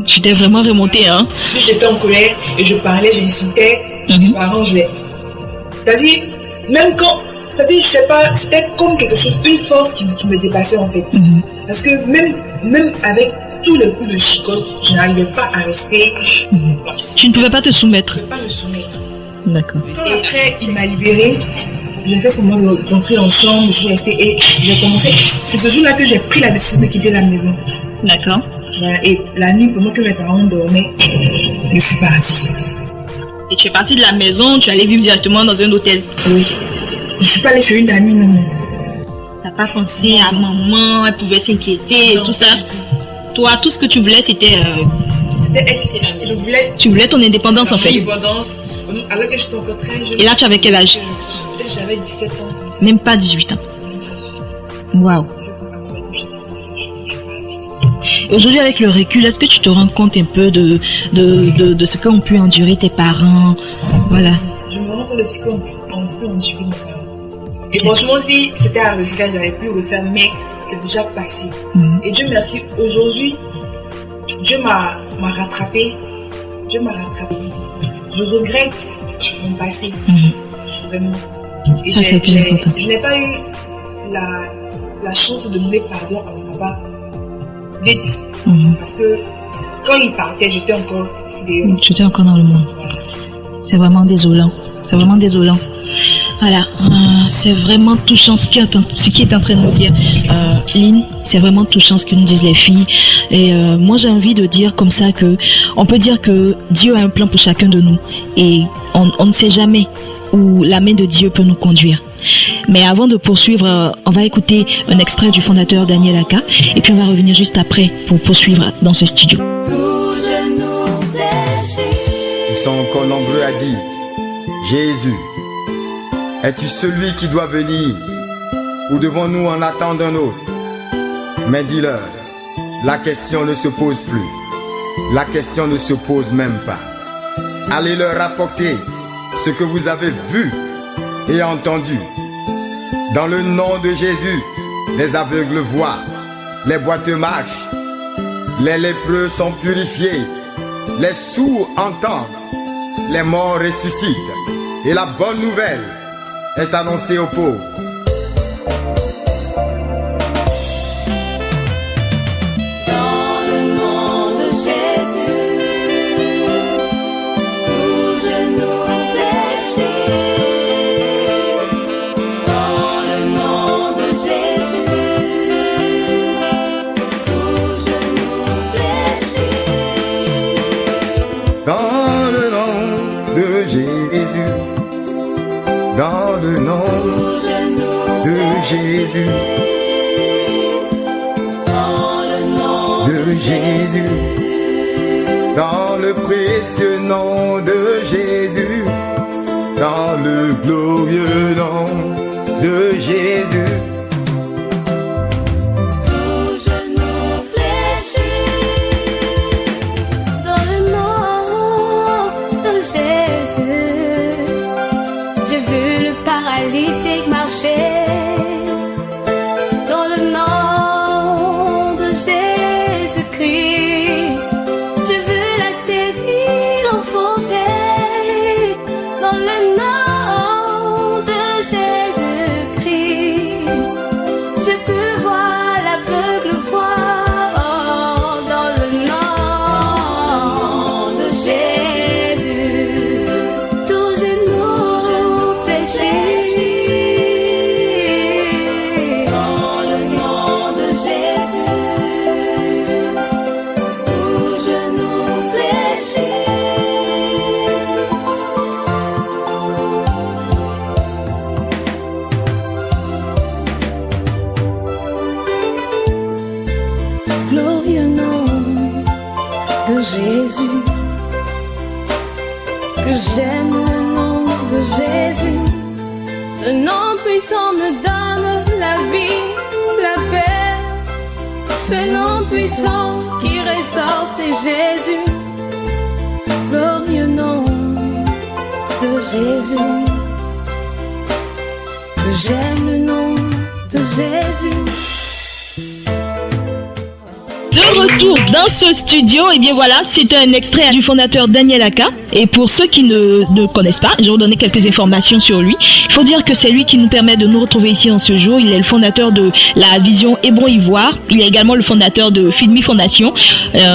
E: Tu t'es vraiment remontée, hein?
F: Plus j'étais en colère et je parlais, j'insultais mes parents, c'est-à-dire, même quand... C'est-à-dire, je sais pas, c'était comme quelque chose, une force qui me dépassait en fait. Parce que même avec tous les coups de chicotte, je n'arrivais pas à rester.
E: Tu ne pouvais pas te soumettre?
F: Je ne pouvais pas me soumettre.
E: D'accord.
F: Et après, il m'a libérée. J'ai fait semblant d'entrer en chambre, je suis restée et j'ai commencé. C'est ce jour-là que j'ai pris la décision de quitter la maison.
E: D'accord.
F: Voilà, et la nuit, pendant que mes parents dormaient, je suis partie.
E: Et tu es partie de la maison, tu allais vivre directement dans un hôtel?
F: Oui. Je ne suis pas allée chez une amie, non.
E: T'as pas pensé à maman, elle pouvait s'inquiéter et tout ça? Toi, tout ce que tu voulais, c'était...
F: C'était elle qui était la maison.
E: Tu voulais ton indépendance en fait?
F: Indépendance, alors que j'étais encore très jeune.
E: Et là, tu avais quel âge?
F: J'avais 17 ans. Comme ça.
E: Même pas 18 ans. Waouh. Et aujourd'hui, avec le recul, est-ce que tu te rends compte un peu de ce qu'ont pu endurer tes parents? Voilà.
F: Je me rends compte de ce qu'ont pu endurer mes parents. Et franchement, si c'était à refaire, j'aurais pu refaire, mais c'est déjà passé. Et Dieu merci, aujourd'hui, Dieu m'a rattrapé. Dieu m'a rattrapé. Je regrette mon passé. Vraiment. Et
E: ça, c'est plus important.
F: Je n'ai pas eu la chance de demander pardon à mon papa vite. Parce que quand il partait, j'étais encore dehors.
E: Tu étais encore dans le monde. C'est vraiment désolant. C'est vraiment désolant. Voilà, c'est vraiment touchant ce qui est en train de nous dire Lynn, c'est vraiment touchant ce que nous disent les filles. Et moi j'ai envie de dire comme ça que on peut dire que Dieu a un plan pour chacun de nous et on ne sait jamais où la main de Dieu peut nous conduire. Mais avant de poursuivre, on va écouter un extrait du fondateur Daniel Aka et puis on va revenir juste après pour poursuivre dans ce studio.
I: Ils sont encore nombreux à dire Jésus, es-tu celui qui doit venir ou devons-nous en attendre un autre? Mais dis-leur, la question ne se pose plus. La question ne se pose même pas. Allez leur rapporter ce que vous avez vu et entendu. Dans le nom de Jésus, les aveugles voient, les boiteux marchent, les lépreux sont purifiés, les sourds entendent, les morts ressuscitent et la bonne nouvelle est annoncée aux pauvres.
A: Dans le nom de Jésus.
I: le nom de Jésus. De Jésus. Dans le précieux nom de Jésus. Dans le glorieux nom de Jésus.
A: Tout genou fléchit dans le nom de Jésus. J'ai vu le paralytique marcher dans le nom de Jésus-Christ. J'ai vu la stérile enfanter dans le nom de Jésus-Christ. Je peux voir l'aveugle voir dans le nom de Jésus. Tout genou fléchit dans le nom de Jésus. Tout genou fléchit. Glorieux nom de Jésus, que j'aime le nom de Jésus. Ce nom puissant me donne la vie, la paix. Ce nom puissant qui restaure, c'est Jésus. Glorieux nom de Jésus, que j'aime le nom de Jésus.
E: De retour dans ce studio, et bien voilà, c'était un extrait du fondateur Daniel Aka. Et pour ceux qui ne connaissent pas, je vais vous donner quelques informations sur lui. Il faut dire que c'est lui qui nous permet de nous retrouver ici en ce jour. Il est le fondateur de la vision Hébron Ivoire. Il est également le fondateur de FeedMe Fondation.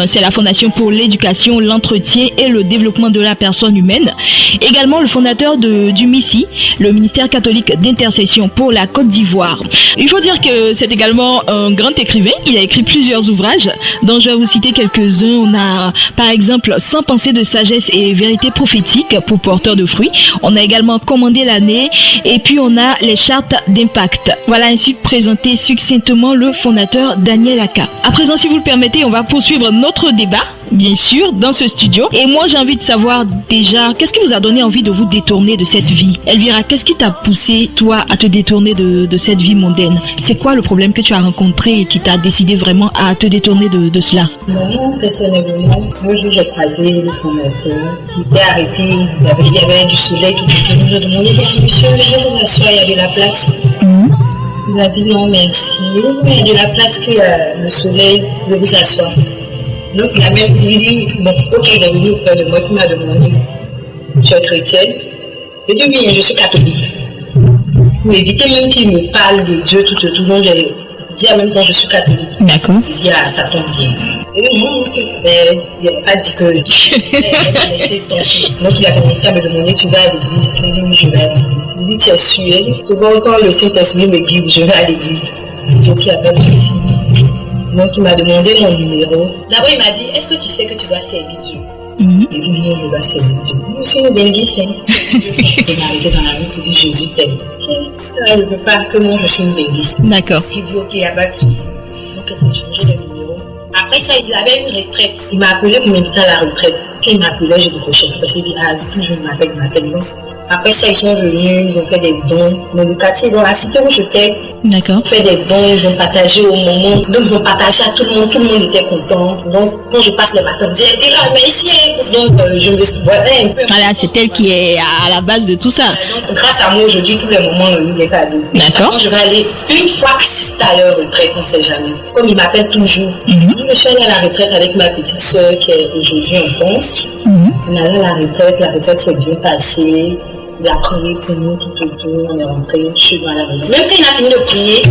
E: C'est la fondation pour l'éducation, l'entretien et le développement de la personne humaine. Également le fondateur du MISI, le ministère catholique d'intercession pour la Côte d'Ivoire. Il faut dire que c'est également un grand écrivain. Il a écrit plusieurs ouvrages dont je vais vous citer quelques-uns. On a par exemple 100 pensées de sagesse et vérité prophétique pour porteurs de fruits. On a également commandé l'année et puis on a les chartes d'impact. Voilà ainsi présenté succinctement le fondateur Daniel Aka. À présent, si vous le permettez, on va poursuivre notre débat, bien sûr, dans ce studio. Et moi, j'ai envie de savoir déjà, qu'est-ce qui vous a donné envie de vous détourner de cette vie? Elvira, qu'est-ce qui t'a poussé, toi, à te détourner de cette vie mondaine? C'est quoi le problème que tu as rencontré et qui t'a décidé vraiment à te détourner de cela?
L: Moi, personnellement, un jour, j'ai croisé le fondateur qui était arrêté. Il y avait du soleil tout autour. Je lui ai demandé, monsieur, je vais m'asseoir, il y avait la place. Il a dit non, merci. Mais il y a de la place que le soleil, je vous asseoir. Donc, il a même dit, bon, ok, il est venu auprès de moi, il m'a demandé, tu es chrétienne? J'ai dit oui, je suis catholique. Pour éviter même qu'il me parle de Dieu tout autour, donc j'ai dit en même temps, je suis catholique.
E: D'accord.
L: Il dit, ah, ça tombe bien. Et mon fils, il n'a pas dit que il m'a laissé tomber. Donc, il a commencé à me demander, tu vas à l'église? Je lui ai dit, oui, je vais à l'église. Il dit, tu es sûr? Souvent, quand le Saint-Esprit me guide, je vais à l'église. J'ai dit, ok, il n'y a pas de souci. Donc, il m'a demandé mon numéro. D'abord, il m'a dit, est-ce que tu sais que tu dois servir Dieu? Il dit, non, je dois servir Dieu. Je suis une benguisse. Il m'a arrêté dans la rue pour dire, Jésus t'aime. Ça, je ne veux pas que moi, je suis une benguisse.
E: D'accord.
L: Il dit, ok, il n'y a pas de souci. Donc, il s'est changé de numéro. Après ça, il avait une retraite. Il m'a appelé pour m'inviter à la retraite. Quand il m'appelait, j'ai décroché. Parce qu'il dit, ah, toujours il m'appelle. Donc, après ça, ils sont venus, ils ont fait des dons. Dans le quartier, dans la cité où j'étais,
E: d'accord.
L: Ils ont fait des dons, ils ont partagé au moment. Donc, ils ont partagé à tout le monde était content. Donc, quand je passe le matin, je dis, là, mais ici, donc, je me voyais un peu.
E: Voilà, c'est elle qui est à la base de tout ça.
L: Donc, grâce à moi, aujourd'hui, tous les moments, on a eu des cadeaux.
E: D'accord.
L: Quand je vais aller une fois assister à leur retraite, on ne sait jamais. Comme ils m'appellent toujours. Je suis allée à la retraite avec ma petite soeur qui est aujourd'hui en France. On est allé à la retraite s'est bien passée. Il a prié pour nous tout autour, on est rentré, je suis dans la maison. Même quand il a fini de prier,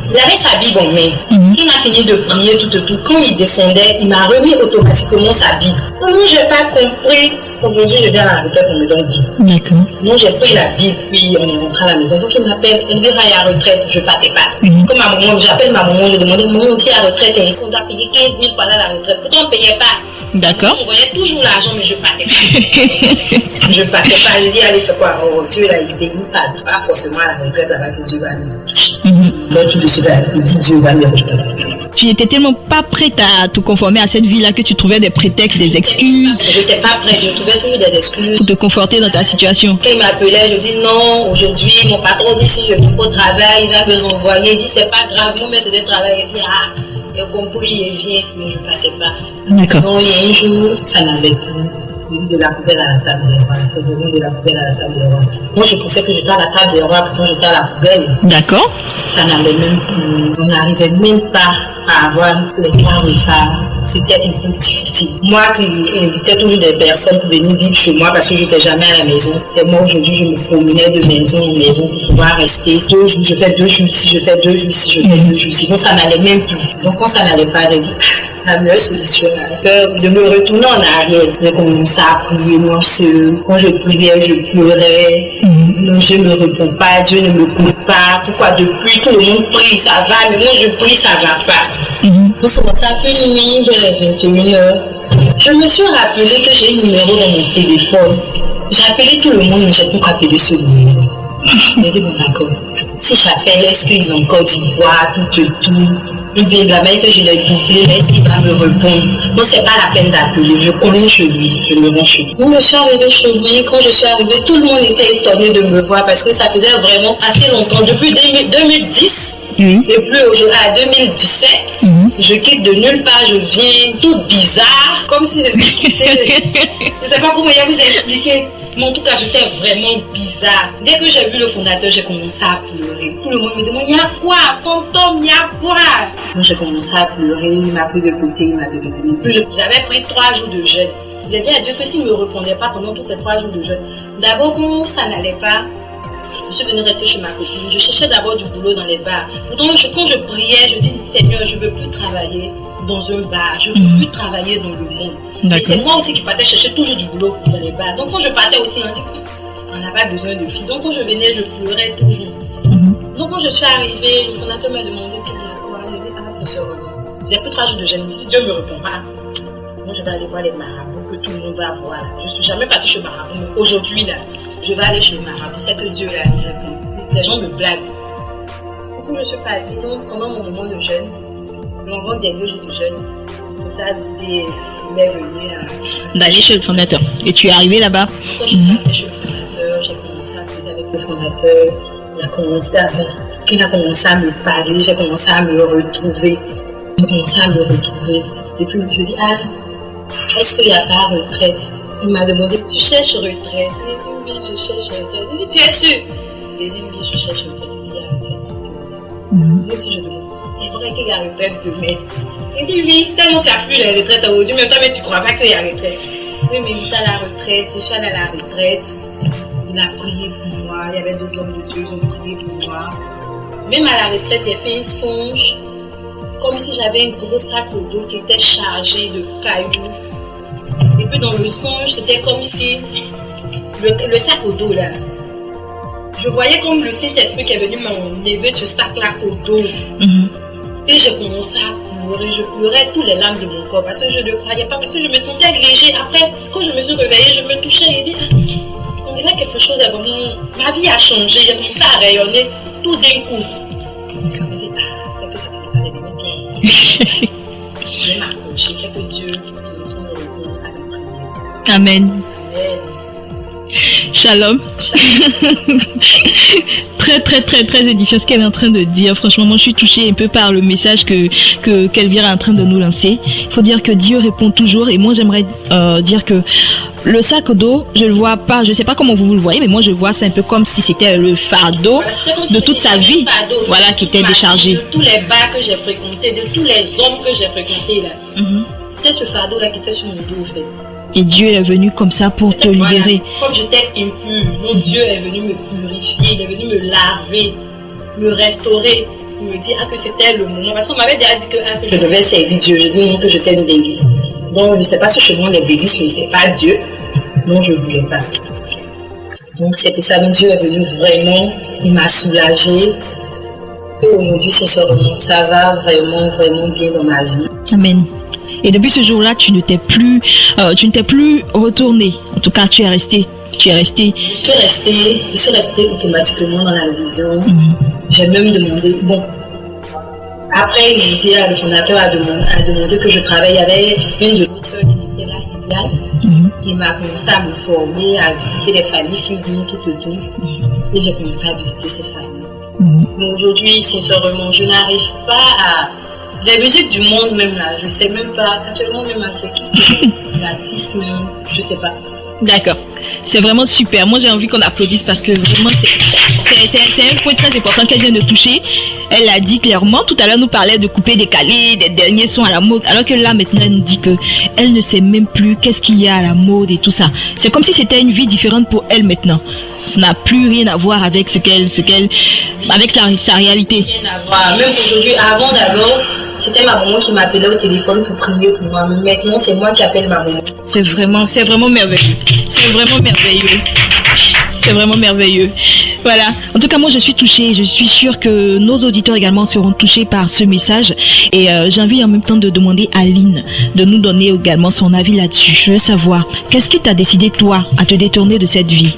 L: il avait sa Bible en main. Quand il a fini de prier tout autour, quand il descendait, il m'a remis automatiquement sa Bible. Moi, je n'ai pas compris. Aujourd'hui, je viens à la retraite, on me donne Bible. D'accord. Moi, j'ai pris la Bible, puis on est rentré à la maison. Donc, il m'appelle, elle vient à la retraite, je ne partais pas. Comme ma maman, j'appelle ma maman, je demande, maman, on dit à la retraite, on doit payer 15 000 pendant la retraite. Pourtant, on ne payait pas.
E: D'accord.
L: On voyait toujours l'argent, mais je partais pas. Je partais pas. Je dis, allez, fais quoi? Oh, Dieu, là, il bénit pas forcément à la retraite là-bas que Dieu va me toucher. Donc, tout de suite, il dit, Dieu va me toucher.
E: Tu n'étais tellement pas prête à te conformer à cette vie-là que tu trouvais des prétextes, des excuses.
L: Je n'étais pas prête, je trouvais toujours des excuses.
E: Pour te conforter dans ta situation.
L: Quand il m'appelait, je dis non, aujourd'hui, mon patron dit si je ne fais pas au travail, il va me renvoyer. Il dit c'est pas grave, mon maître de travail, il dit ah, il a compris, il vient, mais je ne partais pas.
E: D'accord.
L: Donc il y a un jour, ça n'allait plus. De la poubelle à la table des rois, c'est devenu de la poubelle à la table des rois. Moi je pensais que j'étais à la table des rois, pourtant j'étais à la poubelle.
E: D'accord.
L: Ça n'allait même plus, on n'arrivait même pas à avoir les 3 repas. C'était un peu difficile. Moi qui invitais toujours des personnes pour venir vivre chez moi parce que je n'étais jamais à la maison. C'est moi aujourd'hui, je me promenais de maison en maison pour pouvoir rester 2 jours. Je fais 2 jours ici, je fais 2 jours ici, je fais 2 jours ici. Donc ça n'allait même plus. Donc quand ça n'allait pas, j'ai dit la meilleure solution, de me retourner en arrière. J'ai commencé à prier moi seule. Quand je priais, je pleurais. Non, Dieu ne me répond pas, Dieu ne me coupe pas. Pourquoi depuis tout le monde prie, ça va, mais moi je prie, ça va pas. C'est comme ça qu'une nuit, vers les 21h, je me suis rappelé que j'ai un numéro dans mon téléphone. J'ai appelé tout le monde, mais j'ai pas appelé ce numéro. J'ai dit bon d'accord. Si j'appelle, est-ce qu'il a encore d'Ivoire, tout? Et bien, de la manière que je l'ai googlé, est-ce qu'il va me répondre? Bon, c'est pas la peine d'appeler, je connais chez lui, je me rends chez lui. Quand je suis arrivée chez lui, quand je suis arrivée, tout le monde était étonné de me voir parce que ça faisait vraiment assez longtemps. Depuis 2010, et puis aujourd'hui, à 2017, je quitte de nulle part, je viens toute bizarre, comme si je suis quittée. Je ne sais pas comment vous expliquer. Mais en tout cas, j'étais vraiment bizarre. Dès que j'ai vu le fondateur, j'ai commencé à pleurer. Tout le monde me demande, il y a quoi? Fantôme, il y a quoi? Moi, j'ai commencé à pleurer. Il m'a pris de côté, il m'a donné. J'avais pris 3 jours de jeûne. J'ai dit à Dieu que s'il ne me répondait pas pendant tous ces 3 jours de jeûne, d'abord, quand ça n'allait pas, je suis venue rester chez ma copine. Je cherchais d'abord du boulot dans les bars. Pourtant, quand je priais, je dis, Seigneur, je ne veux plus travailler dans un bar. Je ne veux plus travailler dans le monde. Et c'est moi aussi qui partais chercher toujours du boulot dans les bars. Donc quand je partais aussi, on dit on n'a pas besoin de filles. Donc quand je venais, je pleurais toujours. Donc quand je suis arrivée, le fondateur m'a demandé qu'il y a quoi. J'ai dit ah c'est sûr. J'ai plus 3 jours de jeûne. Si Dieu me répond pas, moi je vais aller voir les marabouts que tout le monde va voir. Je suis jamais partie chez marabout, mais aujourd'hui là, je vais aller chez le marabout. C'est que Dieu là répond. Les gens me blaguent. Donc quand je suis partie, donc pendant mon moment de jeûne, l'envoi des 2 jours de jeûne. C'est ça l'idée m'est venue
E: d'aller chez le fondateur. Et tu es arrivé là-bas?
L: Quand je suis arrivée chez le fondateur, j'ai commencé à causer avec le fondateur. Il a commencé à me parler, j'ai commencé à me retrouver. Et puis je dis, ah, est-ce qu'il n'y a pas retraite? Il m'a demandé, tu cherches retraite? J'ai dit, oui, je cherche retraite. Il dit, tu es sûr? J'ai dit, oui, je cherche retraite. Il dit, il y a retraite. Moi aussi, je demande, c'est vrai qu'il y a retraite demain? Il dit oui, tellement tu as fui la retraite aujourd'hui, même toi, mais tu ne crois pas qu'il y a retraite. Oui, mais il est à la retraite, je suis allée à la retraite. Il a prié pour moi, il y avait d'autres hommes de Dieu, ils ont prié pour moi. Même à la retraite, il a fait un songe, comme si j'avais un gros sac au dos qui était chargé de cailloux. Et puis dans le songe, c'était comme si le sac au dos là, je voyais comme le Saint-Esprit qui est venu m'enlever ce sac-là au dos. Et j'ai commencé à pleurer, je pleurais toutes les larmes de mon corps parce que je ne croyais pas, parce que je me sentais léger. Après, quand je me suis réveillée, je me touchais et dit, on dirait quelque chose est vraiment... Ma vie a changé, j'ai commencé à rayonner tout d'un coup. Je me dis, c'est que ça commence à devenir bien. Je vais m'accrocher, c'est que Dieu me retourne à mes prières.
E: Amen.
L: Amen.
E: Shalom. Très édifiant ce qu'elle est en train de dire. Franchement, moi je suis touchée un peu par le message qu'Elvira est en train de nous lancer. Il faut dire que Dieu répond toujours, et moi j'aimerais dire que le sac au dos, je le vois pas, je sais pas comment vous le voyez, mais moi je vois c'est un peu comme si c'était le fardeau de toute sa vie, voilà, qui était déchargé.
L: De tous les bars que j'ai fréquentés, de tous les hommes que j'ai fréquentés là, c'était ce fardeau là qui était sur mon dos en fait.
E: Et Dieu est venu comme ça pour te libérer.
L: Comme j'étais impure, donc Dieu est venu me purifier, il est venu me laver, me restaurer, me dire que c'était le moment. Parce qu'on m'avait déjà dit que je devais servir Dieu. Je dis non, que j'étais une bêtise. Donc je ne sais pas si chez moi les bêtises ne c'est pas Dieu. Donc je ne voulais pas. Donc c'est pour ça que Dieu est venu vraiment, il m'a soulagée. Et aujourd'hui, sincèrement, ça va vraiment bien dans ma vie.
E: Amen. Et depuis ce jour-là, tu ne t'es plus retourné. En tout cas, tu es resté.
L: Je suis restée automatiquement dans la vision. J'ai même demandé, après le fondateur a demandé que je travaille. Il y avait une de mes soeurs qui était là, qui m'a commencé à me former, à visiter les familles, filles, tout. Et j'ai commencé à visiter ces familles. Mais aujourd'hui, sincèrement, je n'arrive pas à... Les musiques du monde même là, je ne sais même pas, actuellement même à ce qui l'artiste même, je ne sais pas.
E: D'accord. C'est vraiment super. Moi, j'ai envie qu'on applaudisse parce que vraiment, c'est un point très important qu'elle vient de toucher. Elle a dit clairement, tout à l'heure, nous parlait de couper, décaler, des derniers sons à la mode. Alors que là, maintenant, elle nous dit que elle ne sait même plus qu'est-ce qu'il y a à la mode et tout ça. C'est comme si c'était une vie différente pour elle maintenant. Ça n'a plus rien à voir avec avec sa réalité.
L: Rien à voir. Même aujourd'hui, avant d'abord, c'était ma maman qui m'appelait au téléphone pour prier pour moi. Mais maintenant, c'est moi qui appelle ma maman.
E: C'est vraiment merveilleux. C'est vraiment merveilleux. C'est vraiment merveilleux. Voilà. En tout cas, moi, je suis touchée. Je suis sûre que nos auditeurs également seront touchés par ce message. Et j'ai envie en même temps de demander à Lynn de nous donner également son avis là-dessus. Je veux savoir, qu'est-ce qui t'a décidé, toi, à te détourner de cette vie?